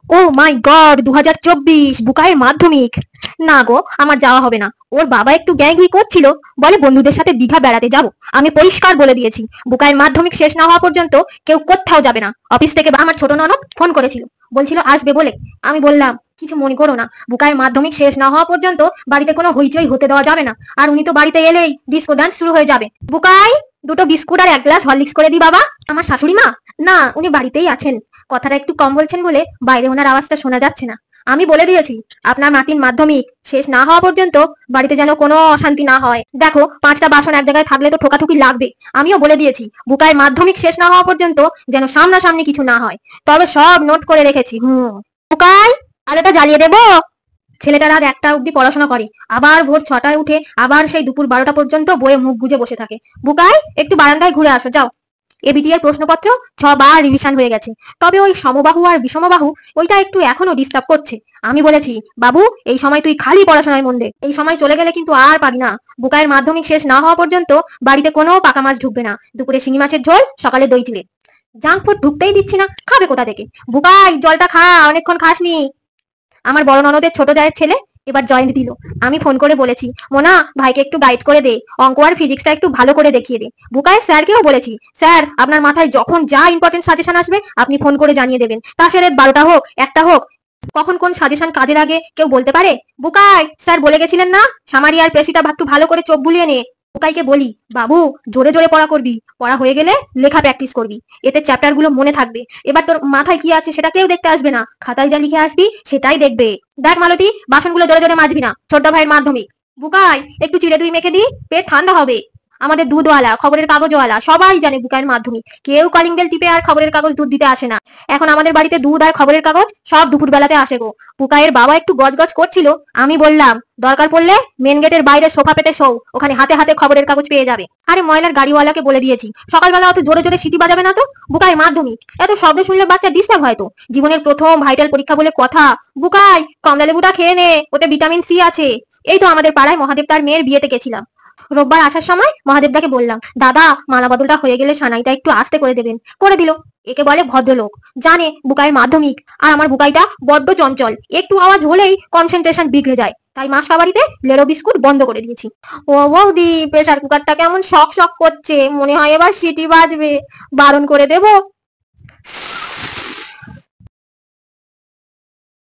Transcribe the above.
ও মাই god, 2024 বুকাইয়ের মাধ্যমিক। না গো, আমার যাওয়া হবে না। ওর বাবা একটু গ্যাংই করছিল, বলে বন্ধুদের সাথে দীঘা বেড়াতে যাব। আমি পরিষ্কার বলে দিয়েছি, বুকাইয়ের মাধ্যমিক শেষ না হওয়া পর্যন্ত কেউ কোথাও যাবে না। অফিস থেকে আমার ছোট ননদ ফোন করেছিল, বলছিল আসবে বলে। আমি বললাম কিছু মনে করো না, বুকাইয়ের মাধ্যমিক শেষ না হওয়া পর্যন্ত বাড়িতে কোনো হইচই হতে দেওয়া যাবে না। আর উনি তো বাড়িতে এলেই ডিস্কো ডান্স শুরু হয়ে যাবে। বুকাই, দুটো বিস্কুট আর এক গ্লাস হরলিক্স করে দি বাবা। আমার শাশুড়ি মা, না উনি বাড়িতেই আছেন, কথাটা একটু কম বলছেন বলে বাইরে ওনার আওয়াজটা শোনা যাচ্ছে না। আমি বলে দিয়েছি আপনার নাতির মাধ্যমিক শেষ না হওয়া পর্যন্ত বাড়িতে যেন কোনো অশান্তি না হয়। দেখো, 5টা বাসন এক জায়গায় থাকলে তো ঠোকাঠুকি লাগবে। আমিও বলে দিয়েছি বুকায় মাধ্যমিক শেষ না হওয়া পর্যন্ত যেন সামনাসামনি কিছু না হয়। তবে সব নোট করে রেখেছি। বুকাই, আলোটা জ্বালিয়ে দেবো। ছেলেটা রাত 1টা অব্দি পড়াশোনা করে, আবার ভোর 6টায় উঠে আবার সেই দুপুর 12টা পর্যন্ত বইয়ে মুখ গুজে বসে থাকে। বুকাই, একটু বারান্দায় ঘুরে আসো যাও। এবিটি এর প্রশ্নপত্র 6 বার রিভিশন হয়ে গেছে, তবে ওই সমবাহু আর বিষমবাহু ওইটা একটু এখনো ডিস্টার্ব করছে। আমি বলেছি বাবু, এই সময় তুই খালি পড়াশোনায় মন দে, এই সময় চলে গেলে কিন্তু আর পাবি না। বুকায়ের মাধ্যমিক শেষ না হওয়া পর্যন্ত বাড়িতে কোনো পাকা মাছ ঢুকবে না। দুপুরে শিঙি মাছের ঝোল, সকালে দই চিড়ে। জাঙ্ক ফুড ঢুকতেই দিচ্ছি না, খাবে কোথা থেকে? বুকাই, জলটা খা, অনেকক্ষণ খাসনি। আমার বড় ননদের ছোট জায়ের ছেলে এবার জয়েন্ট দিল। আমি ফোন করে বলেছি, মোনা ভাইকে একটু গাইড করে দে, অঙ্ক আর ফিজিক্সটা একটু ভালো করে দেখিয়ে দে। বুকায় স্যারকেও বলেছি, স্যার আপনার মাথায় যখন যা ইম্পর্টেন্ট সাজেশন আসবে আপনি ফোন করে জানিয়ে দেবেন। তা সে রাত 12টা হোক 1টা হোক, কখন কোন সাজেশন কাজে লাগে কেউ বলতে পারে? বুকাই, স্যার বলে গেছিলেন না সামারি আর পেশিটা একটু ভালো করে চোখ বুলিয়ে নে। বুকাইকে বলি, বাবু জোরে জোরে পড়া করবি, পড়া হয়ে গেলে লেখা প্র্যাকটিস করবি, এতে চ্যাপ্টার গুলো মনে থাকবে। এবার তোর মাথায় কি আছে সেটা কেউ দেখতে আসবে না, খাতায় যা লিখে আসবি সেটাই দেখবে। দেখ মালতী, বাসনগুলো জোরে জোরে মাজবি না, ছোট্ট ভাইয়ের মাধ্যমিক। বুকাই, একটু চিড়ে দই মেখে দি, পেট ঠান্ডা হবে। আমাদের দুধওয়ালা, খবরের কাগজওয়ালা সবাই জানে বুকাইয়ের মাধ্যমিক। কেউ কলিং বেল টিপে আর খবরের কাগজ দুধ দিতে আসে না। এখন আমাদের বাড়িতে দুধ আর খবরের কাগজ সব দুপুর বেলাতে আসে গো। বুকাইয়ের বাবা একটু গজগজ করছিল, আমি বললাম দরকার পড়লে মেন গেটের বাইরে সোফা পেতে শোও, ওখানে হাতে হাতে খবরের কাগজ পেয়ে যাবে। আরে ময়লার গাড়িওয়ালাকে বলে দিয়েছি সকালবেলা অত জোরে জোরে সিটি বাজাবে না তো। বুকাই মাধ্যমিক, এত শব্দ শুনলে বাচ্চা ডিস্টার্ব হয় তো। জীবনের প্রথম ভাইটাল পরীক্ষা বলে কথা। বুকাই, কমলা লেবুটা খেয়ে নে, ওতে ভিটামিন সি আছে। এই তো আমাদের পাড়ায় মহাদেব তার মেয়ের বিয়েতে গেছিলাম। রোববার আসার সময় মহাদেবদাকে বললাম, দাদা মালা বদলটা হয়ে গেলে সানাইটা একটু আস্তে করে দেবেন। করে দিল। একে বলে ভদ্রলোক, জানে বুকাইয়ের মাধ্যমিক। আর আমার বুকাইটা বড্ড চঞ্চল, একটু আওয়াজ হলেই কনসেন্ট্রেশন বিগড়ে যায়। তাই মাসকা বাড়িতে লেরো বিস্কুট বন্ধ করে দিয়েছি। ও বৌদি, প্রেসার কুকারটা কেমন শক শক করছে, মনে হয় এবার সিটি বাজবে, বারণ করে দেবো?